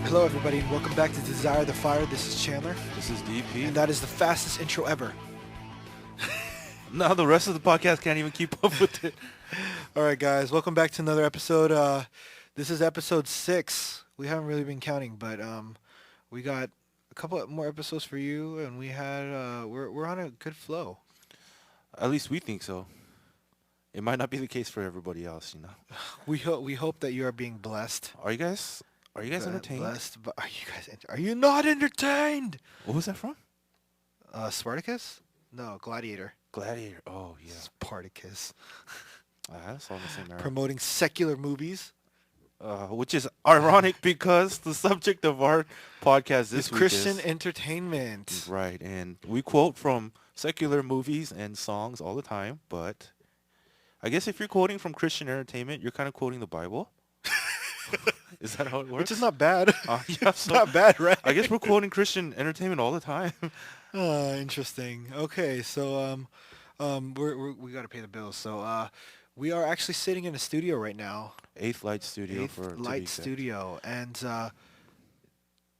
Hello, everybody, and welcome back to Desire the Fire. This is Chandler, This is DP. and that is the fastest intro ever. Now the rest of the podcast can't even keep up with it. All right, guys, welcome back to another episode. This is episode 6. We haven't really been counting, but we got a couple more episodes for you, and we're on a good flow. At least we think so. It might not be the case for everybody else, you know. We hope that you are being blessed. Are you guys entertained? Blessed, but are you not entertained? What was that from? Spartacus? No, Gladiator. Gladiator. Oh yeah. Spartacus. That's all the same era. Promoting secular movies. Which is ironic because the subject of our podcast this week Christian is entertainment. right, and we quote from secular movies and songs all the time. But I guess if you're quoting from Christian entertainment, you're kind of quoting the Bible. Is that how it works? Which is not bad. Yeah, It's so not bad, right? I guess we're quoting Christian entertainment all the time. Interesting. Okay, so we got to pay the bills. So we are actually sitting in a studio right now. Eighth Light Studio Eighth to be Light exact. Studio. And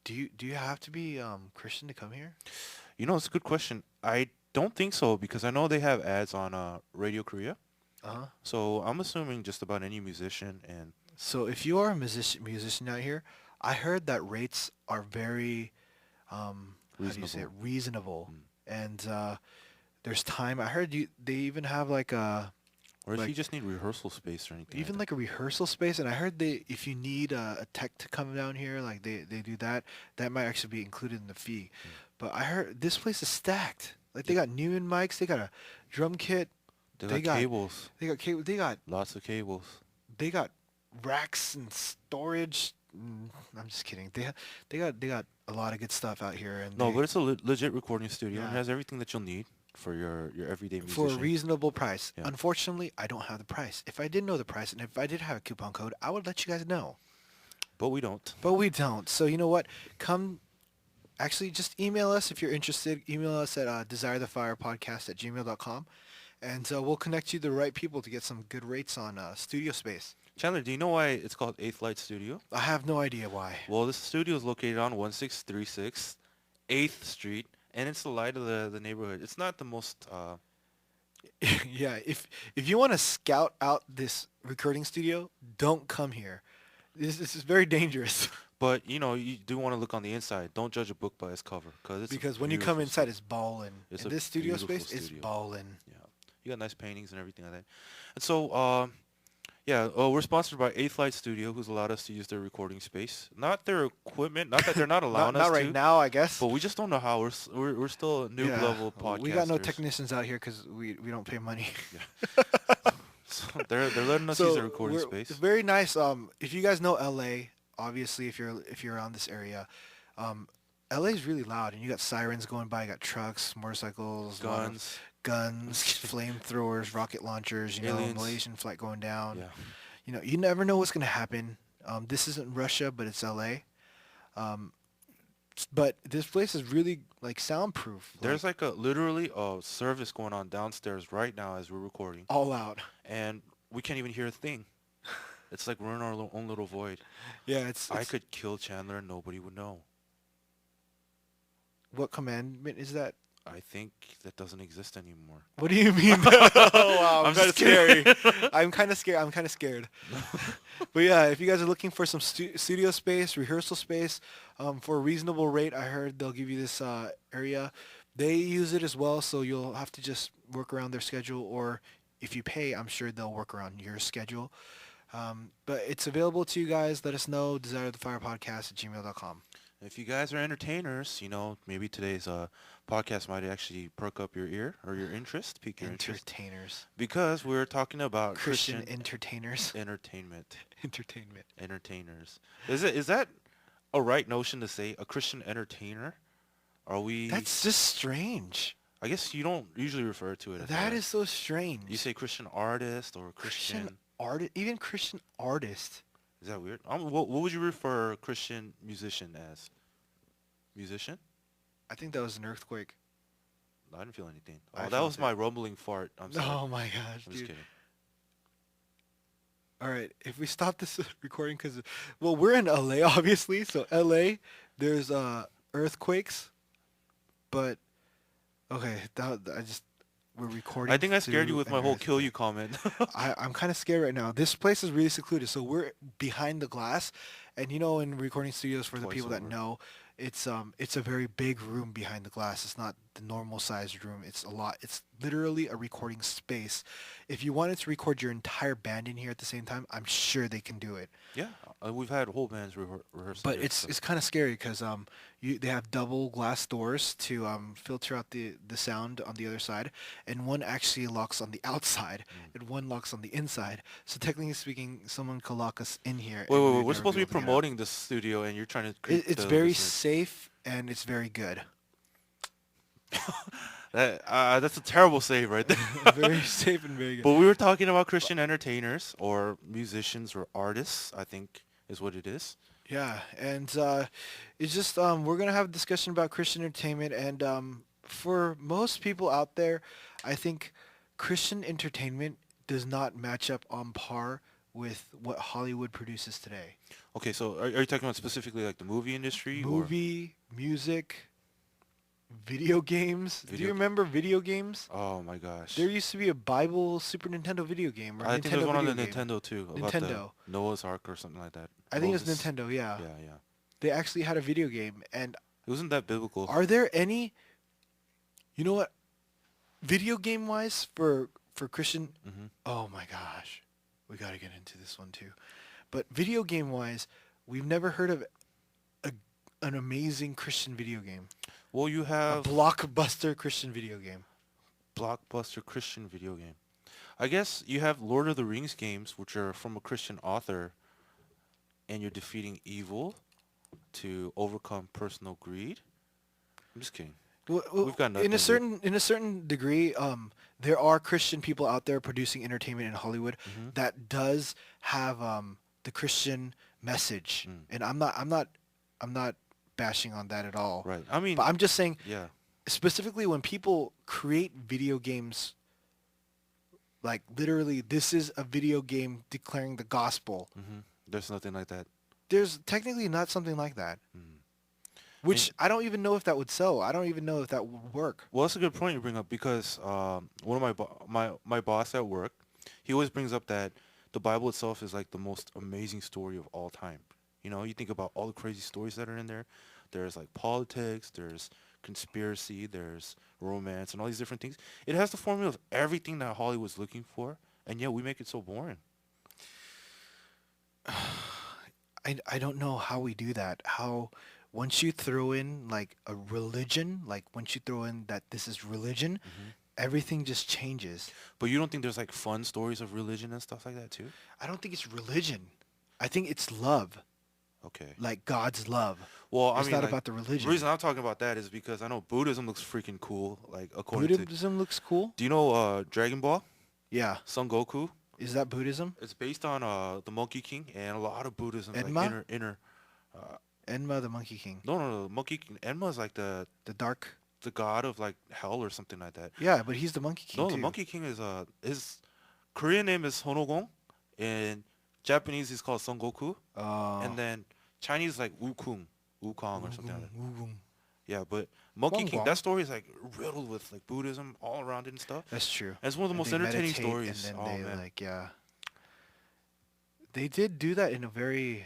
do you have to be Christian to come here? You know, it's a good question. I don't think so because I know they have ads on Radio Korea. Uh-huh. So I'm assuming just about any musician and So if you are a musician out here, I heard that rates are very how do you say it? Reasonable. And there's time. I heard they even have like a or if like- you just need rehearsal space or anything. even like a rehearsal space, and I heard if you need a tech to come down here, like they do that might actually be included in the fee. But I heard this place is stacked. Like they got Newman mics, they got a drum kit, they got cables. they got cable, Lots of cables. they got racks and storage. I'm just kidding. They got a lot of good stuff out here, and No, but it's a legit recording studio and Yeah. it has everything that you'll need for your everyday for musician. a reasonable price. Yeah. Unfortunately, I don't have the price. If I did know the price, and if I did have a coupon code, I would let you guys know. But we don't. But we don't. So you know what? Actually, just email us if you're interested. Email us at desirethefirepodcast@gmail.com, and we'll connect you to the right people to get some good rates on studio space. Chandler, do you know why it's called Eighth Light Studio? I have no idea why. Well, this studio is located on 1636 8th Street, and it's the light of the neighborhood. It's not the most... Yeah, if you want to scout out this recording studio, don't come here. This is very dangerous. But, you know, you do want to look on the inside. Don't judge a book by its cover. Because when you come inside, it's ballin'. It's In a this studio beautiful space, it's studio. ballin'. Yeah. You got nice paintings and everything like that. And so, we're sponsored by Eighth Light Studio, who's allowed us to use their recording space. Not their equipment. Not that they're not allowing Not us right to. now, I guess. But we just don't know how. We're still a noob level podcasters. We got no technicians out here because we don't pay money. So they're letting us use their recording space. It's very nice. If you guys know LA, obviously, if you're around this area, LA is really loud, and you got sirens going by, you got trucks, motorcycles, Guns. flamethrowers, rocket launchers, Aliens. Malaysian flight going down. Yeah. You never know what's gonna happen. This isn't Russia, but it's LA. But this place is really like soundproof. There's literally a service going on downstairs right now as we're recording. all out. And we can't even hear a thing. It's like we're in our own little void. Yeah, I could kill Chandler and nobody would know. What commandment is that? I think that doesn't exist anymore. What do you mean? Oh, wow, I'm kind of just kidding. scary. I'm kind of scared. But yeah, if you guys are looking for some studio space, rehearsal space, for a reasonable rate, I heard they'll give you this area. They use it as well, so you'll have to just work around their schedule, or if you pay, I'm sure they'll work around your schedule. But it's available to you guys. Let us know. DesireTheFirePodcast@gmail.com. If you guys are entertainers, maybe today's podcast might actually perk up your ear or your interest, pique your interest. Entertainers. Because we're talking about Christian Christian entertainers. entertainment. Entertainment. Entertainers. Is that a right notion to say, a Christian entertainer? Are we... That's just strange. I guess you don't usually refer to it as That is so strange. You say Christian artist or Christian... artist, even Christian artist. Is that weird? What would you refer a Christian musician as? Musician? I think that was an earthquake. I didn't feel anything. I Oh, that felt was it. my rumbling fart. I'm sorry. Oh my gosh, I'm just dude. kidding. All right, if we stop this recording, because well, we're in LA, obviously. So LA, there's earthquakes, but okay, I just we're I recording think I scared you through with an my whole kill you earthquake. comment. I'm kind of scared right now. This place is really secluded, so we're behind the glass, and you know, in recording studios, for the Twice people that over. know, it's a very big room behind the glass. It's not the normal sized room. It's a lot. It's literally a recording space. If you wanted to record your entire band in here at the same time, I'm sure they can do it. Yeah, we've had whole bands rehearsing But here. it's So. it's kind of scary because they have double glass doors to filter out the sound on the other side, and one actually locks on the outside, Mm. and one locks on the inside. So technically speaking, someone could lock us in here, Wait, and wait, we wait. would We're never be supposed to be able to get out. promoting this studio, and you're trying to creep It's the very listeners. safe and it's very good. That's a terrible save right there. Very safe and very good. But we were talking about Christian entertainers or musicians or artists, I think is what it is. Yeah, and it's just we're gonna have a discussion about Christian entertainment, and for most people out there, I think Christian entertainment does not match up on par with what Hollywood produces today. Okay, so are you talking about specifically like the movie industry or Movie, music, video games. Do you video? remember video games? Oh my gosh. There used to be a Bible Super Nintendo video game or I think there's Nintendo one on video the game. Nintendo too about the Nintendo. Noah's Ark or something like that. I think it was Moses. Nintendo, yeah. Yeah, yeah. They actually had a video game. And It wasn't that biblical. are there any, you know what, video game wise for Christian, Hmm. oh my gosh, we got to get into this one too. But video game wise, we've never heard of a, an amazing Christian video game. Well, you A have blockbuster Christian video game. blockbuster Christian video game. I guess you have Lord of the Rings games, which are from a Christian author, and you're defeating evil to overcome personal greed. I'm just kidding. We've got nothing, In a dude. certain degree, there are Christian people out there producing entertainment in Hollywood Hmm. that does have the Christian message, Mm. and I'm not bashing on that at all. Right. I mean, But I'm just saying, yeah. specifically when people create video games, like literally, this is a video game declaring the gospel. There's nothing like that. There's technically not something like that, Mm. which I don't even know if that would sell. I don't even know if that would work. Well, that's a good point you bring up because one of my boss at work, he always brings up that the Bible itself is like the most amazing story of all time. You know, you think about all the crazy stories that are in there. There's like politics, there's conspiracy, there's romance, and all these different things. It has the formula of everything that Hollywood's looking for, and yet we make it so boring. I don't know how we do that. How once you throw in like a religion, like once you throw in that this is religion, Hmm. everything just changes. But you don't think there's like fun stories of religion and stuff like that too? I don't think it's religion. I think it's love, Okay. like God's love. Well, I It's mean, not like, about the the religion. reason I'm talking about that is because I know Buddhism looks freaking cool. Like according to, Buddhism looks cool. do you know Dragon Ball? Yeah. Son Goku. Is that Buddhism? It's based on the Monkey King and a lot of Buddhism, like Enma? inner. Uh, Enma the Monkey King. no, Monkey King. Enma is like The dark. the god of like hell or something like that. Yeah, but he's the Monkey King No, too. the Monkey King is his Korean name is Honogong, in Japanese he's called Son Goku, and then Chinese is like Wukong or something like that. Wugong. Yeah, but Monkey Guang King, Guang. that story is like riddled with like Buddhism all around it and stuff. That's true. And it's one of the And most they entertaining meditate, stories. And Oh then they man. like, yeah. They did do that in a very,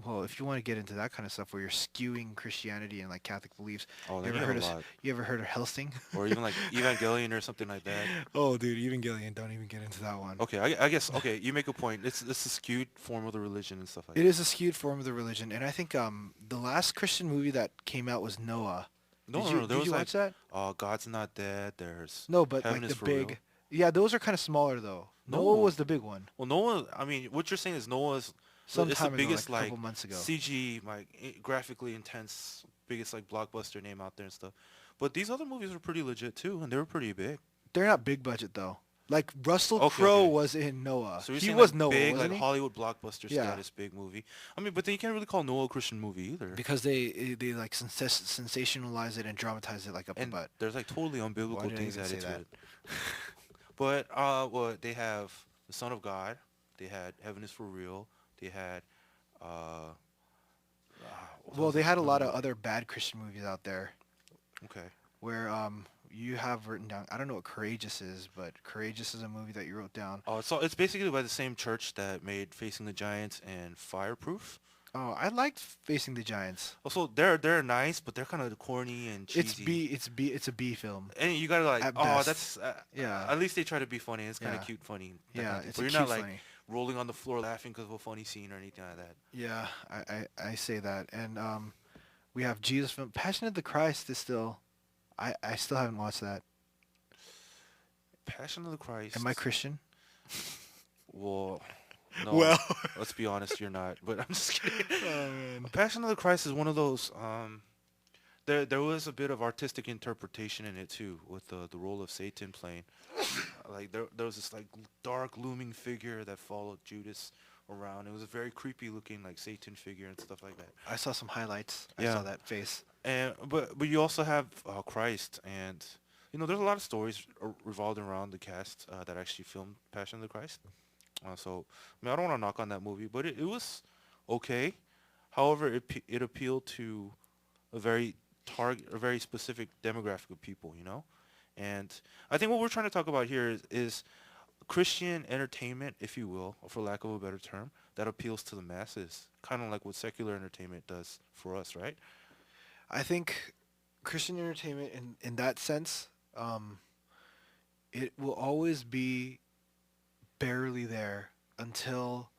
well, if you want to get into that kind of stuff where you're skewing Christianity and like Catholic beliefs. Oh, You then ever you have heard a of lot. you ever heard of Helsing? Or even like Evangelion or something like that. Oh, dude, Evangelion, don't even get into that one. Okay, I guess okay. You make a point. It's a skewed form of the religion and stuff like It that. is a skewed form of the religion, and I think the last Christian movie that came out was Noah. No, Did no, you, no. There did was you like, watch that? God's not dead. There's No, but Heaven like is the for big. real. Yeah, those are kind of smaller though. No. Noah was the big one. Well, Noah. I mean, what you're saying is Noah's. Some It's the time ago, biggest like a like couple months ago. CG, like graphically intense, biggest like blockbuster name out there and stuff. But these other movies were pretty legit too, and they were pretty big. They're not big budget though. Like Russell Okay, Crowe okay. was in Noah. So you're He saying was like Noah, big, wasn't like he? Hollywood blockbuster Yeah. status, big movie. I mean, but then you can't really call Noah a Christian movie either. Because they like sensationalize it and dramatize it like up the And butt. there's like totally Why unbiblical did I things even say added to that? it. But well, they have the Son of God. They had Heaven is for Real. They had uh, what Well, was they that had a other lot of one? other bad Christian movies out there Okay. where you have written down. I don't know what Courageous is, but Courageous is a movie that you wrote down. Oh, so it's basically by the same church that made Facing the Giants and Fireproof. Oh, I liked Facing the Giants. Also, they're nice, but they're kind of corny and It's cheesy. B. It's B. It's a B film And you gotta like, at oh, best. that's Yeah, at least they try to be funny. It's kind of yeah, cute, funny, that kind yeah. of thing. It's But a you're not cute like funny. rolling on the floor laughing because of a funny scene or anything like that. Yeah, I say that. And we have Jesus film. Passion of the Christ is still. I still haven't watched that. Passion of the Am I Christ. Christian? Well, no. Well, Let's be honest, you're not. But I'm just kidding. oh man. Passion of the Christ is one of those. There was a bit of artistic interpretation in it too, with the role of Satan playing. Like there was this like dark looming figure that followed Judas around. It was a very creepy looking like Satan figure and stuff like that. I saw some highlights. I Yeah. saw that face. And but you also have Christ, and there's a lot of stories revolved around the cast that actually filmed Passion of the Christ. So I mean I don't want to knock on that movie, but it was okay. However, it appealed to a very specific demographic of people, and I think what we're trying to talk about here is Christian entertainment, if you will, or for lack of a better term, that appeals to the masses, kind of like what secular entertainment does for us, right? I think Christian entertainment, in that sense, it will always be barely there until.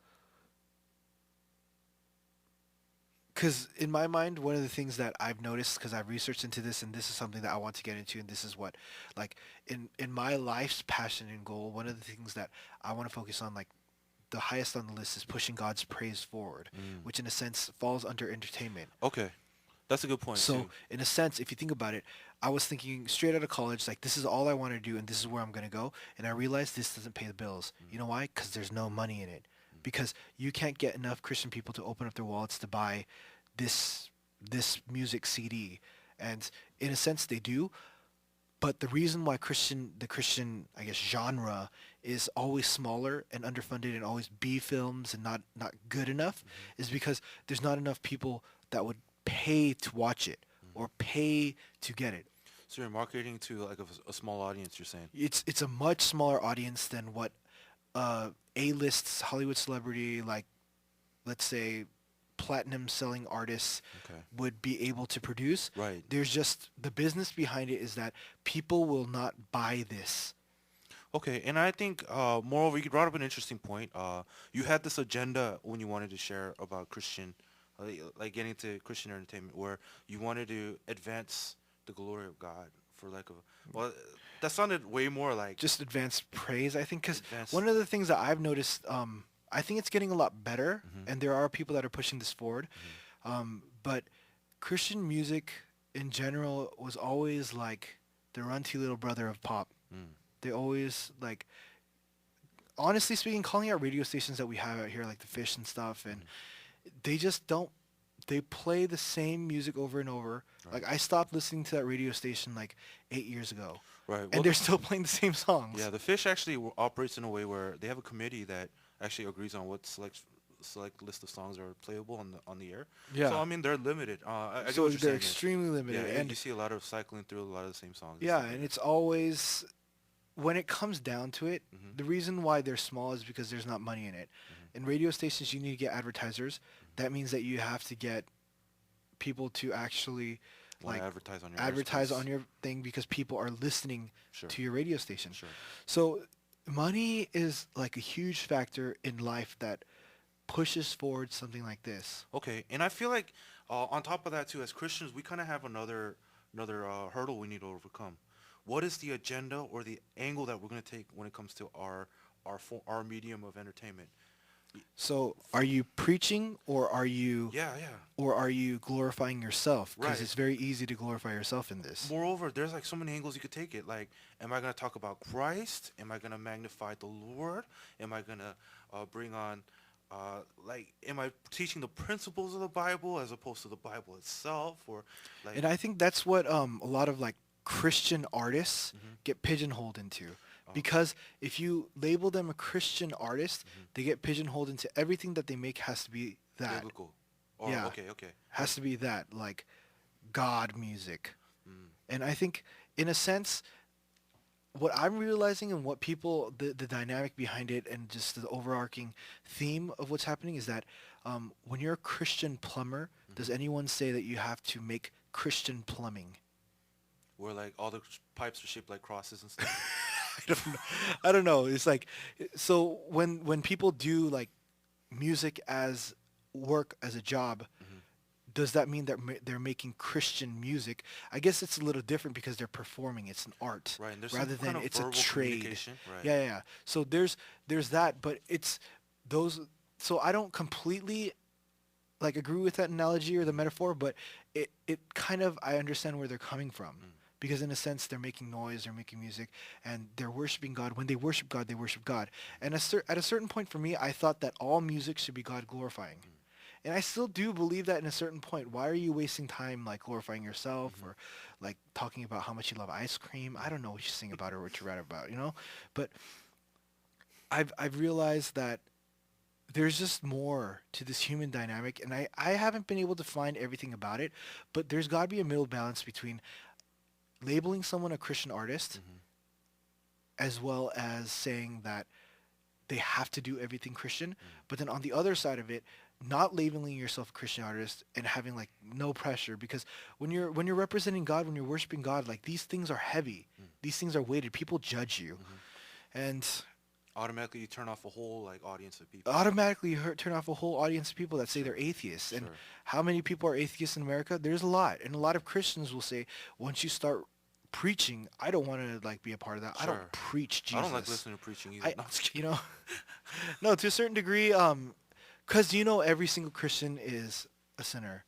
Because in my mind, one of the things that I've noticed, because I've researched into this, and this is something that I want to get into, and this is what, like, in my life's passion and goal, one of the things that I want to focus on, like, the highest on the list is pushing God's praise forward, Mm. which in a sense falls under entertainment. Okay, that's a good point So too. in a sense, if you think about it, I was thinking straight out of college, like this is all I want to do and this is where I'm going to go. And I realized this doesn't pay the bills. You know why? Because there's no money in it. Because you can't get enough Christian people to open up their wallets to buy this music CD. And in a sense they do. But the reason why the Christian, I guess, genre is always smaller and underfunded and always B films and not good enough is because there's not enough people that would pay to watch it or pay to get it. So you're marketing to like a small audience, you're saying? It's a much smaller audience than what A-list Hollywood celebrity, like let's say platinum selling artists Okay. would be able to produce. Right. There's just the business behind it is that people will not buy this. Okay, and I think, moreover, you brought up an interesting point. You had this agenda when you wanted to share about Christian, like getting into Christian entertainment, where you wanted to advance the glory of God for like a, well, that sounded way more like Just advanced praise, I think, because advanced. one of the things that I've noticed, I think it's getting a lot better, Mhm. and there are people that are pushing this forward. But Christian music in general was always like the runty little brother of pop. Mm. They always like, honestly speaking, calling out radio stations that we have out here, like the Fish and stuff, and they just don't. They play the same music over and over. Right. Like I stopped listening to that radio station like 8 years ago, Right. Well, and they're still playing the same songs. yeah, the Fish actually operates in a way where they have a committee that actually agrees on what select list of songs are playable on the air. Yeah. So I mean, they're limited. I get So what you're they're saying. extremely limited, Yeah, and you see a lot of cycling through a lot of the same songs. yeah, and it's always when it comes down to it, Mhm. the reason why they're small is because there's not money in it. In radio stations, you need to get advertisers. That means that you have to get people to actually Wanna like advertise on your advertise airspace. on your thing because people are listening Sure. to your radio station. Sure. So money is like a huge factor in life that pushes forward something like this. Okay, and I feel like on top of that too, as Christians, we kind of have another hurdle we need to overcome. What is the agenda or the angle that we're going to take when it comes to our medium of entertainment? So are you preaching or are you Yeah, yeah. glorifying yourself? Because Right. it's very easy to glorify yourself in this. Moreover, there's like so many angles you could take it. Like, am I going to talk about Christ? Am I going to magnify the Lord? Am I going to bring on, am I teaching the principles of the Bible as opposed to the Bible itself? Or like, And I think that's what a lot of like Christian artists Mhm. get pigeonholed into because if you label them a Christian artist, Mm-hmm. they get pigeonholed into everything that they make has to be that. Biblical. Or Yeah, okay, okay. has to be that, like God music. Mm. And I think, in a sense, what I'm realizing and what people, the dynamic behind it and just the overarching theme of what's happening is that when you're a Christian plumber, does Mm-hmm. anyone say that you have to make Christian plumbing? Where like all the pipes are shaped like crosses and stuff. I don't know. I don't know. It's like, so when people do like music as work as a job, Mm-hmm. does that mean that they're making Christian music? I guess it's a little different because they're performing. It's an art Right, and there's some rather than kind of it's a verbal trade. communication. Right. Yeah, yeah, yeah. So there's that, but it's those. So I don't completely like agree with that analogy or the Mm-hmm. metaphor, but it kind of, I understand where they're coming from. Mm. Because in a sense, they're making noise, they're making music, and they're worshiping God. When they worship God, they worship God. And at a certain point for me, I thought that all music should be God glorifying. Mm. And I still do believe that in a certain point. Why are you wasting time like glorifying yourself Mm-hmm. or like talking about how much you love ice cream? I don't know what you sing about or what you write about, you know? But I've realized that there's just more to this human dynamic, and I haven't been able to find everything about it, but there's got to be a middle balance between labeling someone a Christian artist Mm-hmm. as well as saying that they have to do everything Christian, Mm. but then on the other side of it, not labeling yourself a Christian artist and having like no pressure, because when you're representing God, when you're worshiping God, like these things are heavy. Mm. These things are weighted. People judge you. Mm-hmm. And Automatically, you turn off a whole like audience of people. automatically turn off a whole audience of people that say Sure. they're atheists. And Sure. how many people are atheists in America? There's a lot. And a lot of Christians will say, once you start preaching, I don't want to like be a part of that. I Sure. don't preach Jesus. I don't like listening to preaching either. I, No, I'm just kidding. you know, no, to a certain degree, because every single Christian is a sinner,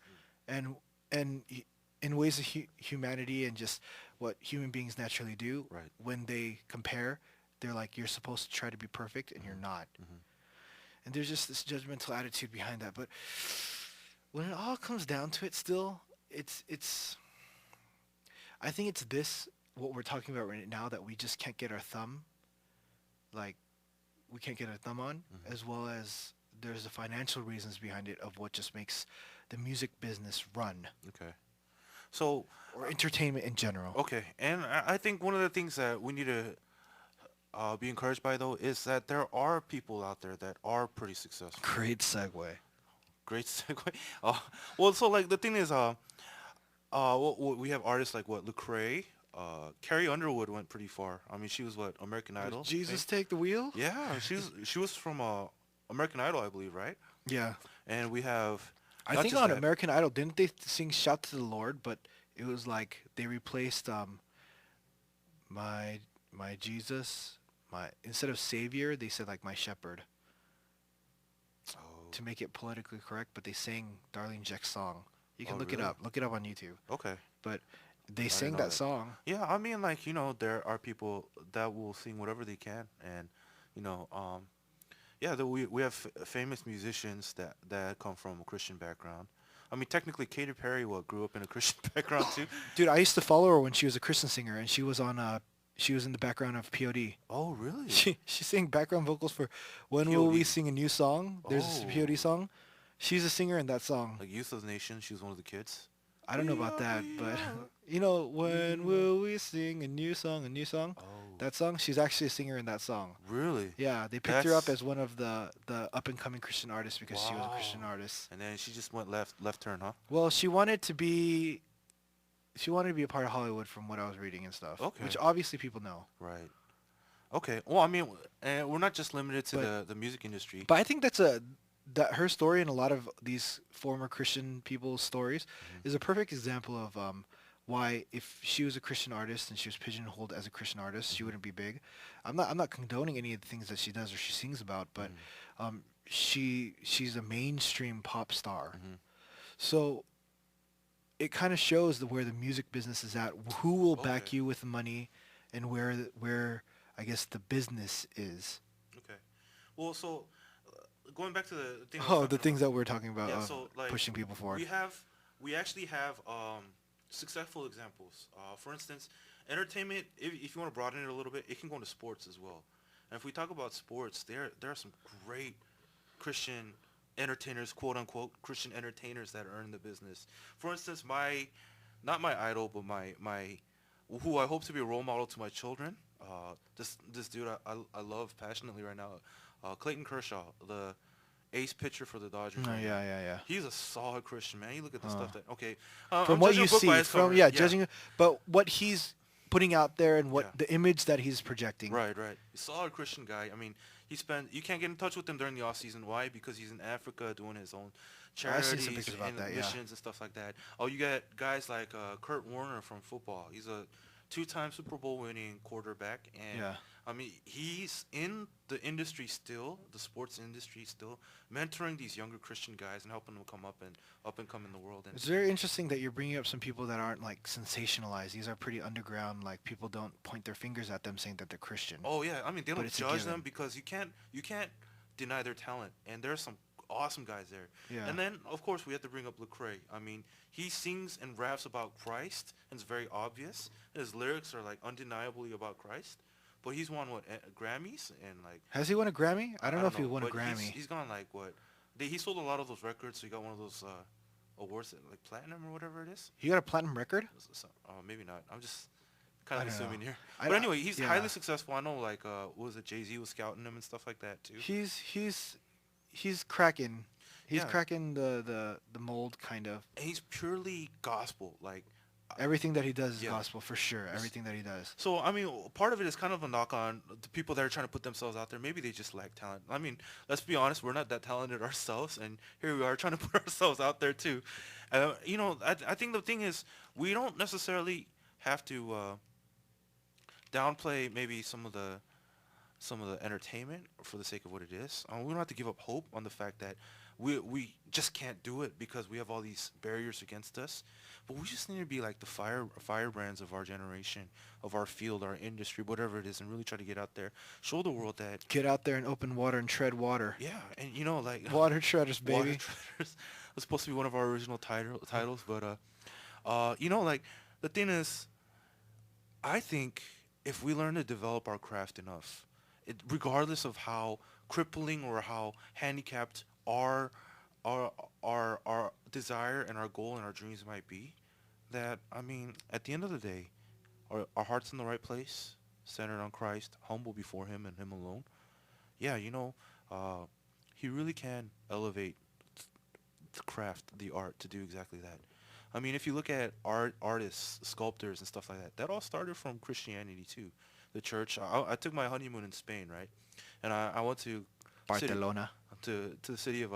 and in ways of humanity and just what human beings naturally do, Right. when they compare, they're like, you're supposed to try to be perfect, and you're not. Mm-hmm. And there's just this judgmental attitude behind that. But when it all comes down to it, still, it's. I think it's this what we're talking about right now that we just can't get our thumb, like, we can't get our thumb on, Mm-hmm. as well as there's the financial reasons behind it of what just makes the music business run, Okay. So, or entertainment in general. okay, and I think one of the things that we need to be encouraged by though is that there are people out there that are pretty successful. Great segue. Great segue. Uh, well, so like the thing is, we have artists like what Lecrae, Carrie Underwood went pretty far. I mean, she was what American Did Idol. Jesus take the wheel? Yeah, she was from American Idol, I believe, right? Yeah. And we have I not think just on that. American Idol, didn't they sing "Shout to the Lord"? But it was like they replaced my my Jesus, my, instead of Savior, they said like my Shepherd Oh, to make it politically correct. But they sang Darlene Zschech's song. You can oh, look it really? up. Look it up on YouTube. Okay. But they I didn't sang know that that. song. Yeah, I mean, like there are people that will sing whatever they can, and you know, yeah, we have famous musicians that come from a Christian background. I mean, technically, Katy Perry grew up in a Christian background too. Dude, I used to follow her when she was a Christian singer, and she was in the background of POD. Oh, really? She sang background vocals for "When Will We POD. Sing a New Song." There's a POD Oh, song. She's a singer in that song. like Youth of the Nation. She was one of the kids. I don't know We about are, that, we but are. when will we sing a new song, a new song? Oh, That song, she's actually a singer in that song. really? Yeah, they picked her up That's as one of the up and coming Christian artists because she was a Christian wow. artist. And then she just went left turn, huh? Well, she wanted to be a part of Hollywood from what I was reading and stuff, Okay. which obviously people know. Right. Okay. Well, I mean, and we're not just limited to But the music industry. but I think that her story and a lot of these former Christian people's stories Mhm. is a perfect example of why if she was a Christian artist and she was pigeonholed as a Christian artist, she Mhm. wouldn't be big. I'm not condoning any of the things that she does or she sings about, but she's a mainstream pop star. Mhm. So it kind of shows where the music business is at, who will back Okay. you with the money, and where I guess the business is. Okay. Well, so going back to the thing I was Oh, the talking things about. that we're talking about, Yeah. So like pushing people forward. we actually have successful examples. For instance, entertainment, if you want to broaden it a little bit, it can go into sports as well. And if we talk about sports, there are some great Christian entertainers, quote unquote, Christian entertainers that are in the business. For instance, not my idol, but my who I hope to be a role model to my children. This dude I love passionately right now, Clayton Kershaw, the ace pitcher for the Dodgers Oh, right now. yeah. He's a solid Christian man. You look at the Uh, stuff that okay. from I'm what judging you a book by see, its from cover. yeah, Yeah, judging, but what he's putting out there and what yeah. the image that he's projecting. Right, right. He's a solid Christian guy. I mean, you can't get in touch with him during the off season. Why? Because he's in Africa doing his own I've seen some charities pictures about and that. Yeah, missions and stuff like that. Oh, you got guys like Kurt Warner from football. He's a two-time Super Bowl winning quarterback, and yeah. I mean, he's in the industry still, the sports industry still, mentoring these younger Christian guys and helping them up and come in the world. And It's very interesting that you're bringing up some people that aren't like sensationalized. These are pretty underground. Like people don't point their fingers at them saying that they're Christian. oh yeah, I mean they But don't it's a judge them given. because you can't deny their talent, and there's some awesome guys there. Yeah. And then of course we have to bring up Lecrae. I mean he sings and raps about Christ, and it's very obvious. His lyrics are like undeniably about Christ, but he's won what Grammys and like Has he won a Grammy? I don't know if he won a but Grammy. he's gone like what he sold a lot of those records, so he got one of those awards like platinum or whatever it is. He got a platinum record? Maybe not. I'm just kind I of don't know. assuming here. I But don't- anyway, he's yeah. highly successful. I know, like, what was it, Jay-Z was scouting him and stuff like that, too. He's cracking. He's Yeah. cracking the mold kind of. And he's purely gospel. Like, Everything that he does is Yeah. gospel for sure. Everything that he does. so, I mean, part of it is kind of a knock on the people that are trying to put themselves out there. Maybe they just lack talent. I mean, let's be honest, we're not that talented ourselves, and here we are trying to put ourselves out there, too. I think the thing is, we don't necessarily have to downplay maybe some of the entertainment for the sake of what it is. We don't have to give up hope on the fact that we just can't do it because we have all these barriers against us. But we just need to be like the firebrands of our generation, of our field, our industry, whatever it is, and really try to get out there, show the world that Get out there in open water and tread water. yeah, and like Water treaders, Water baby. Treaders was supposed to be one of our original titles, but like the thing is, I think if we learn to develop our craft enough, regardless of how crippling or how handicapped our desire and our goal and our dreams might be, that I mean, at the end of the day, our heart's in the right place, centered on Christ, humble before Him and Him alone. Yeah, He really can elevate the craft, the art, to do exactly that. I mean, if you look at artists, sculptors, and stuff like that, that all started from Christianity too. The church. I took my honeymoon in Spain, right? And I went to Barcelona. to the city of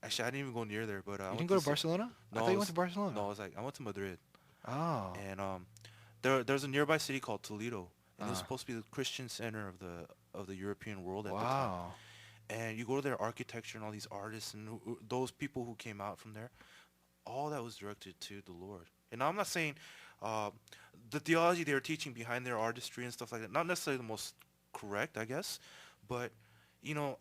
actually I didn't even go near there, but I You went didn't go to ci- Barcelona? I No, thought it you went was- to Barcelona. No, I went to Madrid, Oh. and there's a nearby city called Toledo, and it's supposed to be the Christian center of the European world at the time. Wow. And you go to their architecture and all these artists and those people who came out from there, all that was directed to the Lord. And I'm not saying the theology they were teaching behind their artistry and stuff like that, not necessarily the most correct, I guess, but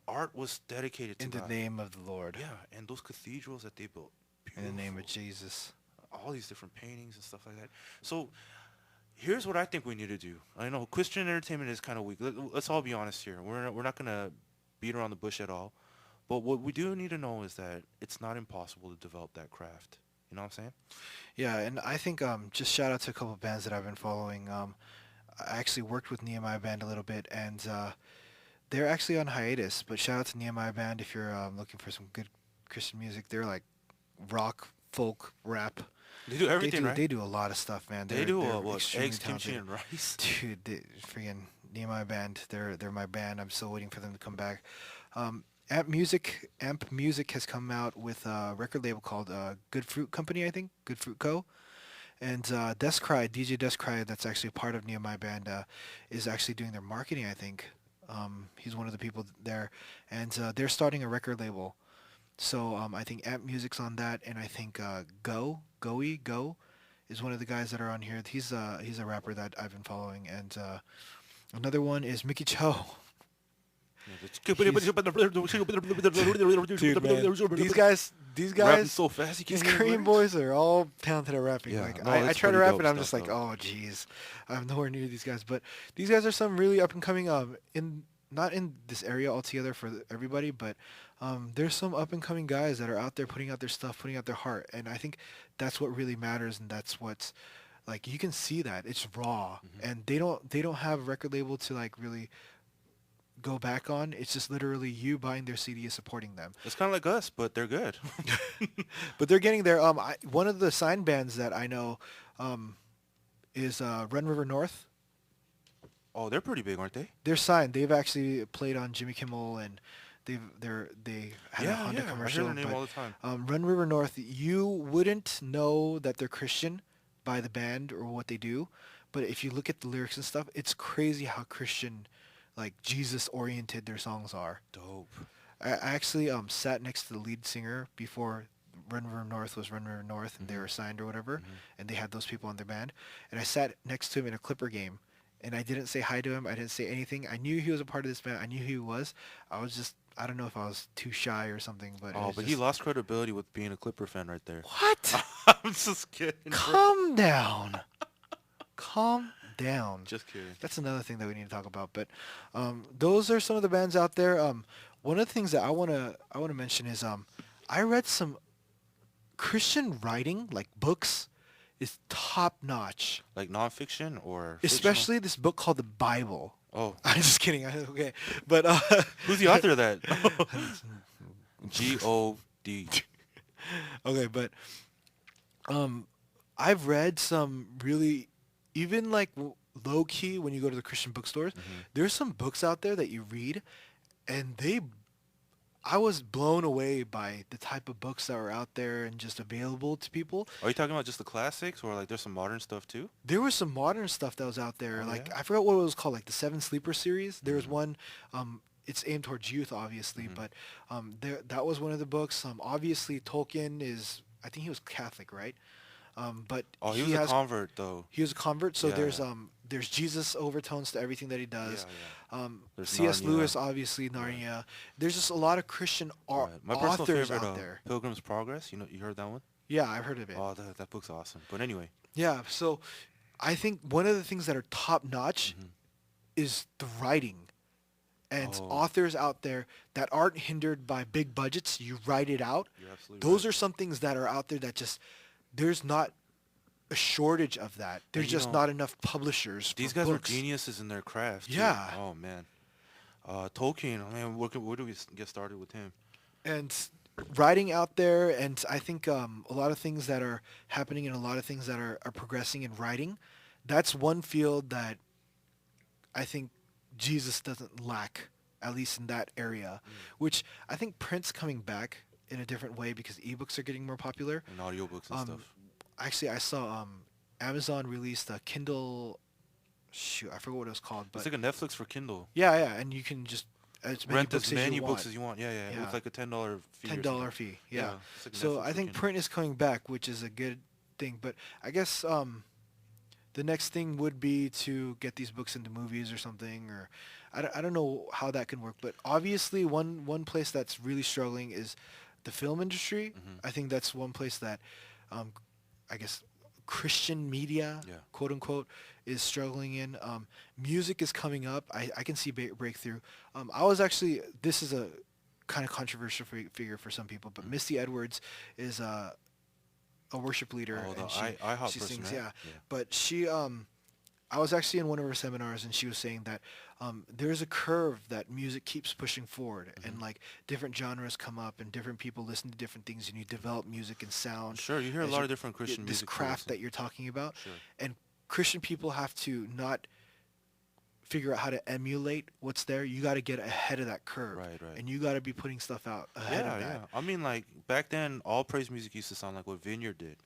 art was dedicated to In the God. name of the Lord. Yeah, and those cathedrals that they built, In the name of beautiful. Jesus. All these different paintings and stuff like that. So here's what I think we need to do. I know Christian entertainment is kind of weak. Let's all be honest here. We're not gonna beat around the bush at all. But what we do need to know is that it's not impossible to develop that craft. You know what I'm saying? Yeah, and I think just shout out to a couple of bands that I've been following. I actually worked with Nehemiah Band a little bit, and they're actually on hiatus. But shout out to Nehemiah Band if you're looking for some good Christian music. They're like rock, folk, rap. They do everything, right? They do a lot of stuff, man. They do they're what? extremely Eggs, kimchi, talented. and rice. Dude, freaking Nehemiah Band. They're my band. I'm still waiting for them to come back. Amp Music has come out with a record label called Good Fruit Company, I think, Good Fruit Co. And DJ Descry, that's actually part of Nehemiah Band, is actually doing their marketing, I think. He's one of the people there, and they're starting a record label. So I think Amp Music's on that, and I think Go is one of the guys that are on here. He's a rapper that I've been following, and another one is Mickey Cho. Dude, man, these rapping guys, so fast you these can't hear the Korean lyrics. boys are all talented at rapping. Yeah, Like no, I it's try to pretty rap dope and I'm just stuff like, though. oh jeez, I'm nowhere near these guys. But these guys are some really up and coming. In not in this area altogether for everybody, but there's some up and coming guys that are out there putting out their stuff, putting out their heart, and I think that's what really matters, and that's what's like you can see that it's raw, Hmm. and they don't have a record label to like really go back on. It's just literally you buying their CD is supporting them. It's kind of like us, but they're good. But they're getting there. One of the signed bands that I know um, is Run River North. Oh, they're pretty big, aren't they? They're signed. They've actually played on Jimmy Kimmel and they had a Yeah, Honda yeah. I hear commercial. their name But all the time. Run River North, you wouldn't know that they're Christian by the band or what they do, but if you look at the lyrics and stuff, it's crazy how Christian, like Jesus oriented their songs are. Dope. I actually sat next to the lead singer before Run River North was Run River North and they Hmm. were signed or whatever, Hmm. and they had those people on their band, and I sat next to him in a Clipper game, and I didn't say hi to him. I didn't say anything. I knew he was a part of this band. I knew who he was. I was just I don't know if I was too shy or something, but it Oh, was but he just lost credibility with being a Clipper fan right there. what? I'm just kidding, bro. Calm down. Calm down. Just kidding. That's another thing that we need to talk about. But those are some of the bands out there. One of the things that I wanna mention is I read some Christian writing, like books, is top notch. Like nonfiction or fictional? Especially this book called the Bible. Oh, I'm just kidding. Okay, but who's the author of that? G-O-D. okay, but I've read some really, even like low key when you go to the Christian bookstores, Mhm. there's some books out there that you read, and I was blown away by the type of books that were out there and just available to people. Are you talking about just the classics, or like there's some modern stuff too? There was some modern stuff that was out there. Oh Like yeah. I forgot what it was called, like the Seven Sleeper series. There was Mhm. one. It's aimed towards youth, obviously, Mhm. but that was one of the books. Obviously Tolkien is. I think he was Catholic, right? But Oh, he he was a has convert though. he was a convert. So Yeah, yeah. there's Jesus overtones to everything that he Yeah, does. yeah. There's C.S. Narnia. Lewis, obviously Narnia. There's just a lot of Christian Right. My personal authors favorite, out there. Pilgrim's Progress. You know, you heard that one? Yeah, I've heard of it. Oh, that book's awesome. But anyway. Yeah, so I think one of the things that are top notch Mhm. is the writing. And Oh, authors out there that aren't hindered by big budgets, you write it out. you're absolutely Those right. are some things that are out there that just there's not a shortage of that. There's And you just know, not enough publishers for these guys books. are geniuses in their craft too. Yeah. Oh man. Tolkien. Man, where do we get started with him? And writing out there, and I think a lot of things that are happening and a lot of things that are progressing in writing, that's one field that I think Jesus doesn't lack, at least in that area, which I think print's coming back in a different way because ebooks are getting more popular. And audiobooks and Um, stuff. Actually, I saw Amazon released a Kindle. Shoot, I forgot what it was called, It's but like a Netflix for Kindle. yeah, and you can just as many Rent books as as many you books want. as you want. Yeah, yeah. Yeah. With like a $10 fee. or $10 something. fee. Yeah. It's like So Netflix I for think Kindle. print is coming back, which is a good thing. But I guess the next thing would be to get these books into movies or something, or I don't know how that can work. But obviously, one place that's really struggling is the film industry. Mhm. I think that's one place that I guess Christian media, Yeah. quote unquote, is struggling in. Music is coming up. I can see breakthrough. I was actually, this is a kind of controversial figure for some people, but Misty Edwards is a worship leader, Oh, the and IHOP she person, sings, right? yeah. Yeah. But she, I was actually in one of her seminars, and she was saying that there's a curve that music keeps pushing forward, and like different genres come up, and different people listen to different things, and you develop music and sound. Sure, you hear a as lot you- of different Christian this music. craft that you're talking about, Sure. and Christian people have to not figure out how to emulate what's there. You got to get ahead of that curve, Right, right. and you got to be putting stuff out ahead Yeah, of that. yeah. I mean, like back then, all praise music used to sound like what Vineyard did.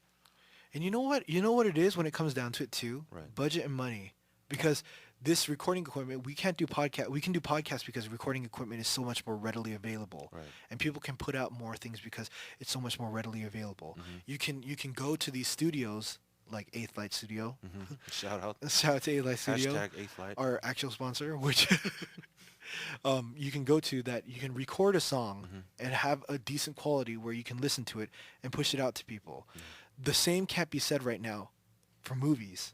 And you know what? You know what it is when it comes down to it too? Right. Budget and money. Because this recording equipment, we can't do podcast. We can do podcasts because recording equipment is so much more readily available, Right. and people can put out more things because it's so much more readily available. Mhm. You can go to these studios like Eighth Light Studio. Hmm. Shout out. Shout out to Eighth Light Studio, Hashtag 8th Light. our actual sponsor, which you can go to that you can record a song Hmm. and have a decent quality where you can listen to it and push it out to people. The same can't be said right now for movies.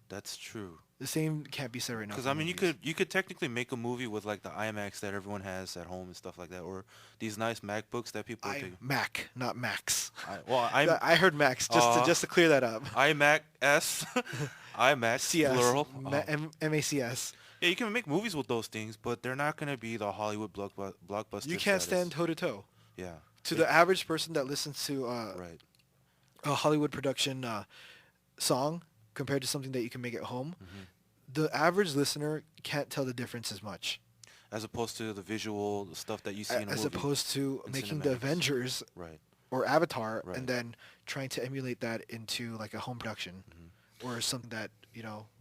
That's true. The same can't be said right now Because for I mean, you movies. could technically make a movie with like the IMAX that everyone has at home and stuff like that, or these nice MacBooks that people I take. Mac, not Max. I'm I heard Max uh just to clear that up. iMac S, iMacs CS, plural. MACS. Yeah, you can make movies with those things, but they're not gonna be the Hollywood You blockbuster can't status. stand toe to toe. Yeah, To it, the average person that listens to right. a Hollywood production song compared to something that you can make at home, Hmm. the average listener can't tell the difference as much. As opposed to the visual the stuff that you see in a As movie opposed to in making the cinematics. Avengers Right, or Avatar and right. then trying to emulate that into like a home production Hmm. or something that,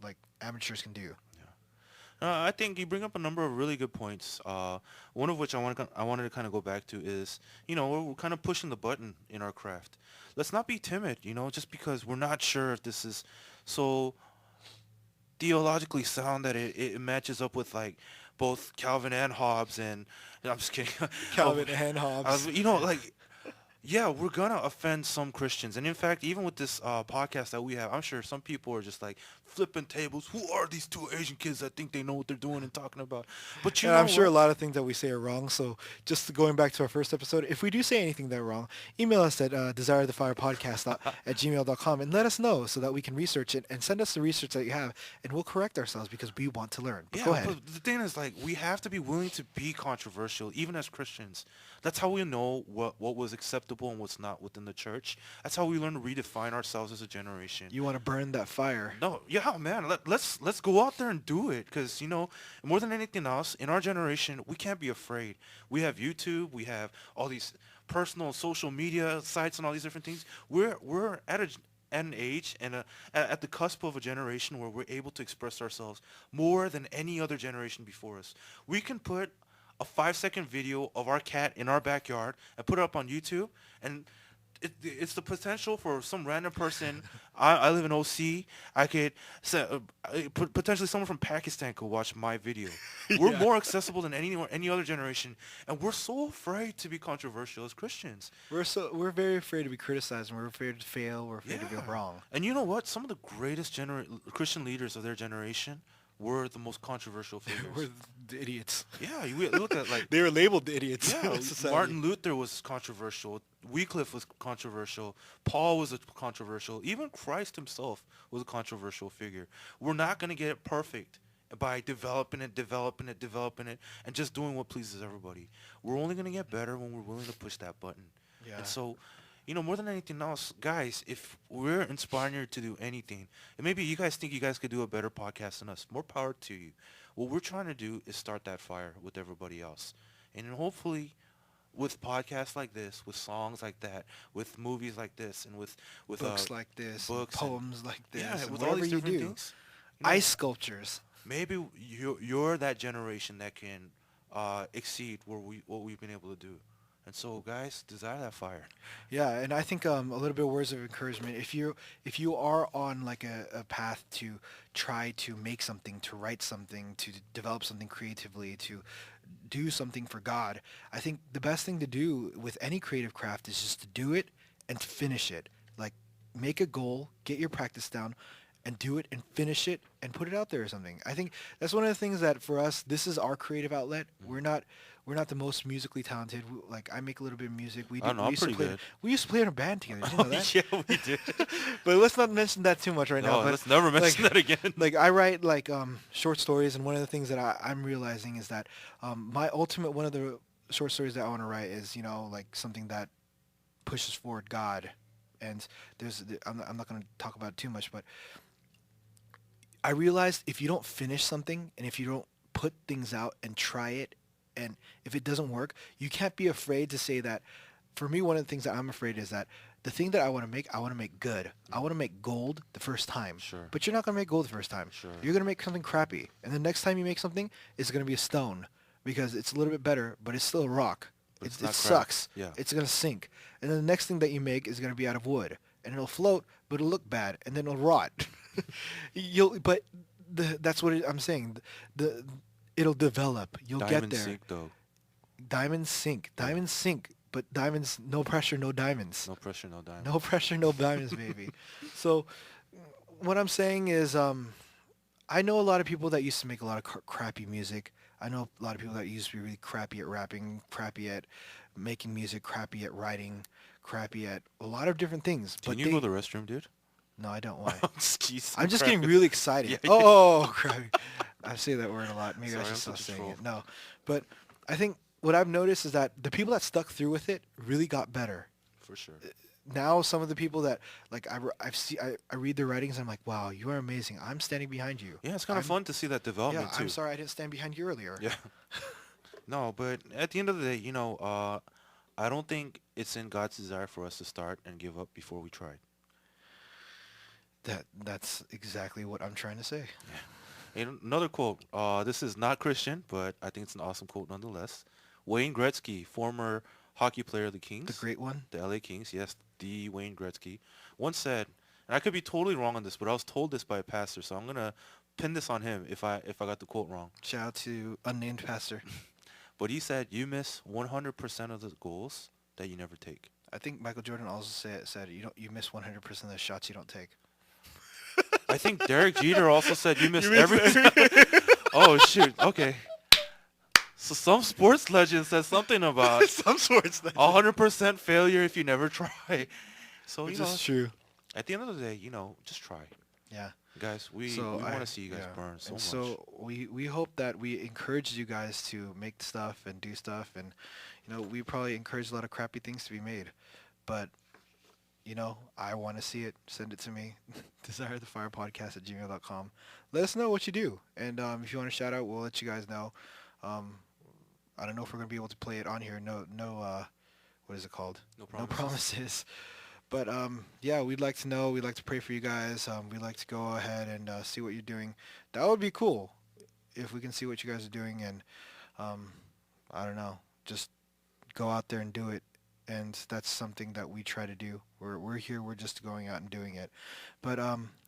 like amateurs can do. I think you bring up a number of really good points. One of which I wanted to kind of go back to is, we're kind of pushing the button in our craft. Let's not be timid, just because we're not sure if this is so theologically sound that it matches up with like both Calvin and Hobbes and I'm just kidding. Calvin and Hobbes. Like yeah, we're gonna offend some Christians, and in fact, even with this podcast that we have, I'm sure some people are just like flipping tables. Who are these two Asian kids that think they know what they're doing and talking about? But you And know I'm sure a what? lot of things that we say are wrong. So just going back to our first episode, if we do say anything that wrong, email us at desirethefirepodcast at gmail.com and let us know so that we can research it and send us the research that you have and we'll correct ourselves because we want to learn. But Yeah, go ahead. but the thing is, like, we have to be willing to be controversial, even as Christians. That's how we know what was acceptable and what's not within the church. That's how we learn to redefine ourselves as a generation. You want to burn that fire. No, yeah, man. Let's go out there and do it, because more than anything else, in our generation, we can't be afraid. We have YouTube, we have all these personal social media sites and all these different things. We're at an age and at the cusp of a generation where we're able to express ourselves more than any other generation before us. We can put a 5-second video of our cat in our backyard and put it up on YouTube, and it's the potential for some random person. I live in OC. I could potentially someone from Pakistan could watch my video. We're Yeah. more accessible than any other generation, and we're so afraid to be controversial as Christians. We're very afraid to be criticized and we're afraid to fail. We're afraid to be Yeah. wrong. And you know what? Some of the greatest Christian leaders of their generation were the most controversial figures. We're the idiots. Yeah, you look at like They were labeled the idiots. yeah, in society. Martin Luther was controversial. Wycliffe was controversial. Paul was a controversial. Even Christ himself was a controversial figure. We're not going to get it perfect by developing it, and just doing what pleases everybody. We're only going to get better when we're willing to push that button. Yeah. And so, more than anything else, guys, if we're inspiring you to do anything, and maybe you guys think you guys could do a better podcast than us, more power to you. What we're trying to do is start that fire with everybody else. And then hopefully with podcasts like this, with songs like that, with movies like this, and with Books like this, books poems like this, yeah, and with all whatever these you different do. things, Ice sculptures. maybe you're that generation that can exceed what we've been able to do. And so, guys, desire that fire. Yeah, and I think a little bit of words of encouragement. If you are on like a path to try to make something, to write something, to develop something creatively, to do something for God, I think the best thing to do with any creative craft is just to do it and to finish it. Like make a goal, get your practice down, and do it and finish it and put it out there or something. I think that's one of the things that for us, this is our creative outlet. We're not the most musically talented. Like I make a little bit of music. I don't know, I'm used to pretty play, good. We used to play in a band together. Did you know that? Yeah, we did. But let's not mention that too much right now. No, But let's never mention like, that again. like I write like short stories, and one of the things that I'm realizing is that my ultimate one of the short stories that I want to write is like something that pushes forward God. And I'm not going to talk about it too much, but I realized if you don't finish something and if you don't put things out and try it, and if it doesn't work, you can't be afraid to say that. For me, one of the things that I'm afraid is that the thing that I want to make good. I want to make gold the first time. Sure. But you're not going to make gold the first time. Sure. You're going to make something crappy. And the next time you make something, it's going to be a stone because it's a little bit better, but it's still a rock. But It it's not crap. sucks. Yeah. It's going to sink. And then the next thing that you make is going to be out of wood. And it'll float, but it'll look bad. And then it'll rot. That's what I'm saying. It'll develop. You'll get Diamond there. sink though. Diamonds sink. Yeah. Diamonds sink. But diamonds, no pressure, no diamonds. No pressure, no diamond. No pressure, no diamonds, baby. So what I'm saying is, I know a lot of people that used to make a lot of crappy music. I know a lot of people that used to be really crappy at rapping, crappy at making music, crappy at writing, crappy at a lot of different things. Can But you go to the restroom, dude? no, I don't. Why? Jeez, I'm just crap. getting really excited. Yeah, Oh, crappy. I say that word a lot. Maybe I Sorry, should I'm stop such a saying troll. it. No, but I think what I've noticed is that the people that stuck through with it really got better. For sure. Now some of the people that like I read their writings and I'm like, wow, you are amazing. I'm standing behind you. Yeah, it's kind of fun to see that Yeah, development too. I'm sorry I didn't stand behind you earlier. Yeah. No, but at the end of the day, I don't think it's in God's desire for us to start and give up before we tried. That's exactly what I'm trying to say. And another quote. This is not Christian, but I think it's an awesome quote nonetheless. Wayne Gretzky, former hockey player of the Kings, The great one. the LA Kings, yes, the Wayne Gretzky, once said, and I could be totally wrong on this, but I was told this by a pastor, so I'm gonna pin this on him if I got the quote wrong. Shout out to unnamed pastor. But he said, "You miss 100% of the goals that you never take." I think Michael Jordan also said you miss 100% of the shots you don't take. I think Derek Jeter also said, "You miss everything." Oh shoot. Okay. So some sports legend says something about Some sorts. 100% failure if you never try. So Which you know, is true. at the end of the day, just try, Yeah. guys. We So want to see you guys burn so and much. so we hope that we encourage you guys to make stuff and do stuff, and we probably encourage a lot of crappy things to be made, but I want to see it. Send it to me. DesireTheFirePodcast@gmail.com. Let us know what you do, and if you want to shout out, we'll let you guys know. I don't know if we're gonna be able to play it on here. No, what is it called? No No promises. promises. But yeah, we'd like to know. We'd like to pray for you guys. We'd like to go ahead and see what you're doing. That would be cool if we can see what you guys are doing, and I don't know, just go out there and do it. And that's something that we try to do. We're here. We're just going out and doing it. But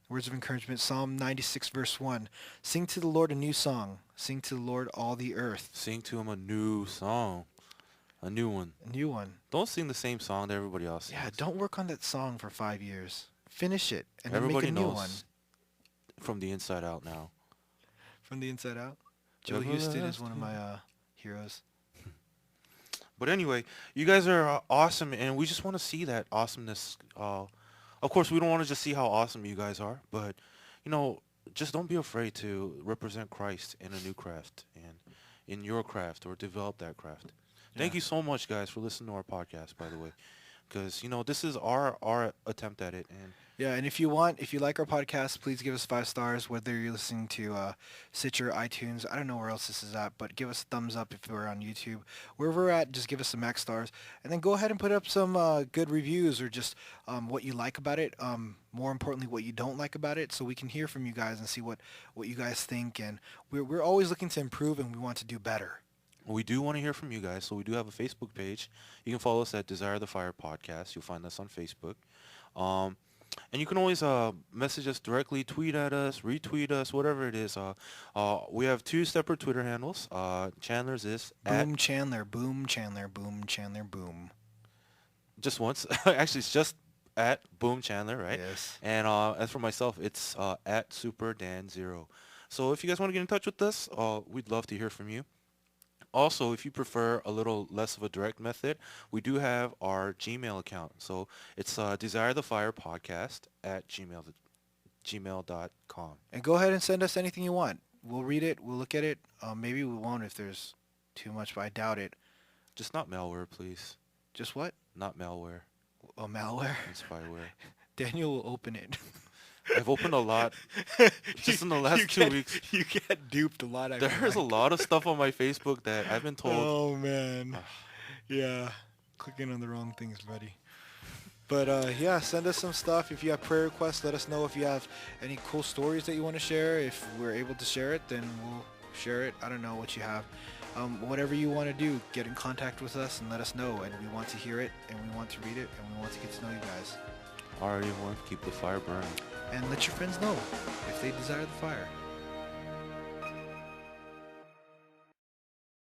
words of encouragement. Psalm 96 verse 1. Sing to the Lord a new song. Sing to the Lord all the earth. Sing to him a new song, a new one. A new one. Don't sing the same song that everybody else sings. Yeah, don't work on that song for 5 years. Finish it and Everybody then make a new knows one. from the inside out now. From the inside out. Joe Houston is one of my heroes. But anyway, you guys are awesome, and we just want to see that awesomeness. Of course, we don't want to just see how awesome you guys are, but, just don't be afraid to represent Christ in a new craft and in your craft, or develop that craft. Thank Yeah. you so much, guys, for listening to our podcast, by the way, because, this is our attempt at it. And Yeah, and if you like our podcast, please give us 5 stars, whether you're listening to Stitcher, iTunes. I don't know where else this is at, but give us a thumbs up if we're on YouTube. Wherever we're at, just give us some max stars. And then go ahead and put up some good reviews, or just what you like about it. More importantly, what you don't like about it, so we can hear from you guys and see what you guys think. And we're always looking to improve, and we want to do better. we do want to hear from you guys, so we do have a Facebook page. You can follow us at Desire the Fire Podcast. You'll find us on Facebook. And you can always message us directly, tweet at us, retweet us, whatever it is. We have 2 separate Twitter handles. Chandler's is Boom Chandler, boom Chandler, boom Chandler, boom. just once. Actually, it's just at Boom Chandler, right? Yes. And as for myself, it's at SuperDan0. So if you guys want to get in touch with us, we'd love to hear from you. Also, if you prefer a little less of a direct method, we do have our Gmail account. So it's desirethefirepodcast@gmail.com. And go ahead and send us anything you want. We'll read it. We'll look at it. Maybe we won't if there's too much, but I doubt it. Just not malware, please. Just what? Not malware. Oh, malware? And spyware. Daniel will open it. I've opened a lot just in the last 2 weeks. You get duped a lot. There's a lot of stuff on my Facebook that I've been told. Oh, man. Yeah. Clicking on the wrong things, buddy. But, yeah, send us some stuff. If you have prayer requests, let us know. If you have any cool stories that you want to share. If we're able to share it, then we'll share it. I don't know what you have. Whatever you want to do, get in contact with us and let us know. And we want to hear it, and we want to read it, and we want to get to know you guys. All right, everyone, keep the fire burning. And let your friends know if they desire the fire.